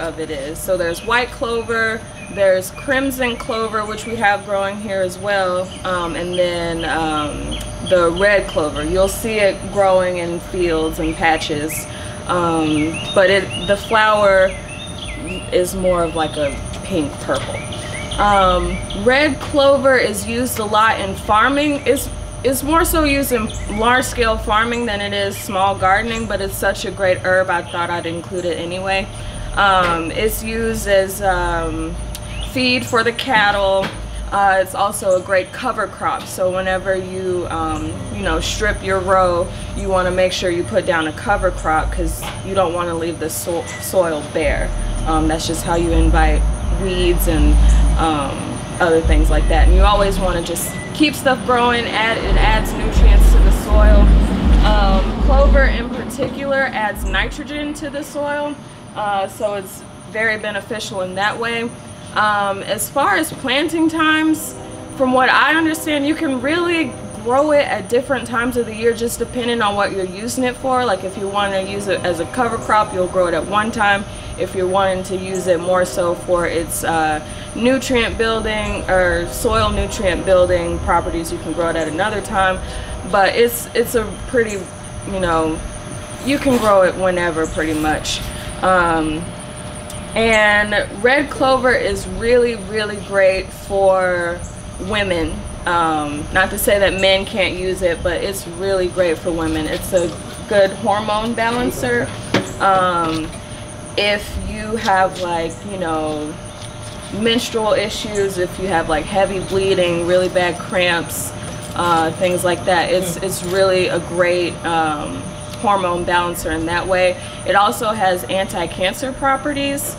of it is. So there's white clover, there's crimson clover, which we have growing here as well, and then the red clover. You'll see it growing in fields and patches, but the flower is more of like a pink purple. Red clover is used a lot in farming. It's more so used in large-scale farming than it is small gardening, but it's such a great herb, I thought I'd include it anyway. It's used as feed for the cattle. It's also a great cover crop, so whenever you strip your row, you want to make sure you put down a cover crop because you don't want to leave the soil bare. That's just how you invite weeds and other things like that. And you always want to just keep stuff growing. It adds nutrients to the soil. Clover in particular adds nitrogen to the soil, so it's very beneficial in that way. As far as planting times, from what I understand, you can really grow it at different times of the year, just depending on what you're using it for. Like if you want to use it as a cover crop, you'll grow it at one time. If you're wanting to use it more so for its nutrient building or soil nutrient building properties, you can grow it at another time. But it's a pretty, you can grow it whenever pretty much. And red clover is really, really great for women. Not to say that men can't use it, but it's really great for women. It's a good hormone balancer. If you have menstrual issues, if you have like heavy bleeding, really bad cramps, things like that, it's really a great hormone balancer in that way. It also has anti-cancer properties.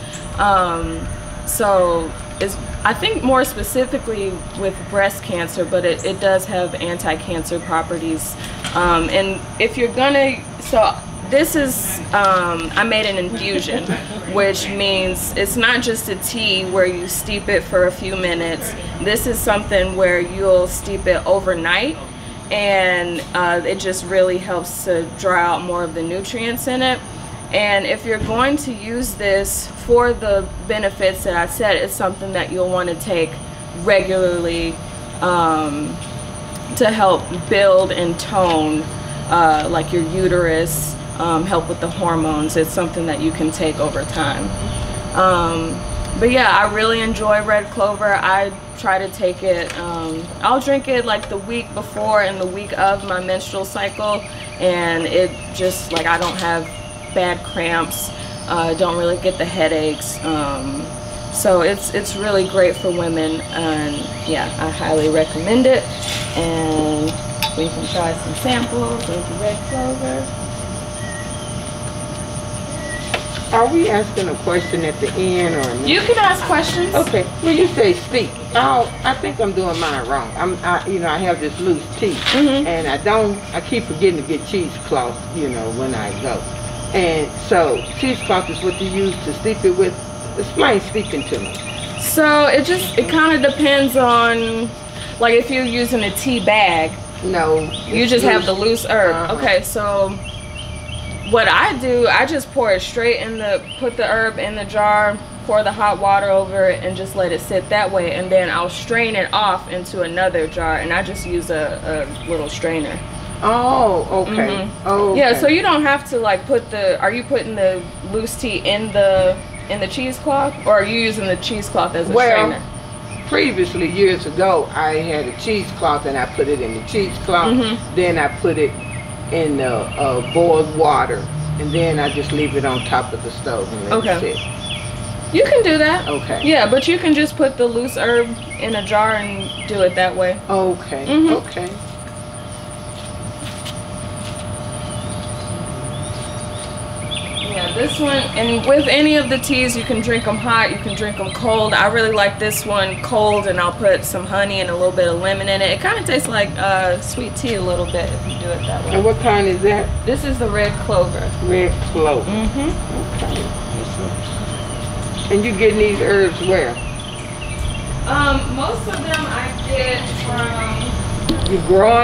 So it's, I think more specifically with breast cancer, but it does have anti-cancer properties. And if you're gonna, so this is, I made an infusion, which means it's not just a tea where you steep it for a few minutes. This is something where you'll steep it overnight, and it just really helps to draw out more of the nutrients in it. And if you're going to use this for the benefits that I said, it's something that you'll want to take regularly to help build and tone like your uterus, help with the hormones. It's something that you can take over time. But yeah, I really enjoy red clover. I try to take it, I'll drink it like the week before and the week of my menstrual cycle, and it just, like, I don't have bad cramps, don't really get the headaches, so it's really great for women, and yeah, I highly recommend it. And we can try some samples of the red clover. Are we asking a question at the end, or no? You can ask questions. Okay. When you say steep, I think I'm doing mine wrong. I have this loose teeth, and I keep forgetting to get cheesecloth, when I go. And so cheesecloth is what you use to steep it with. Explain steeping to me. So it kind of depends on, like, if you're using a tea bag. No. You just have the loose herb. Okay, so what I do, I just pour it straight in put the herb in the jar, pour the hot water over it, and just let it sit that way. And then I'll strain it off into another jar, and I just use a little strainer. Oh, okay. Oh, okay. Yeah, so you don't have to like are you putting the loose tea in the cheesecloth, or are you using the cheesecloth as a strainer? Previously, years ago, I had a cheesecloth and I put it in the cheesecloth. Then I put it in the boiled water, and then I just leave it on top of the stove and let it sit. You can do that. Okay. Yeah, but you can just put the loose herb in a jar and do it that way. Okay. Okay. Yeah, this one, and with any of the teas, you can drink them hot, you can drink them cold. I really like this one cold, and I'll put some honey and a little bit of lemon in it. It kind of tastes like sweet tea a little bit if you do it that way. And what kind is that? This is the red clover. Red clover. Okay. And you getting these herbs where? Most of them I get from... You growing?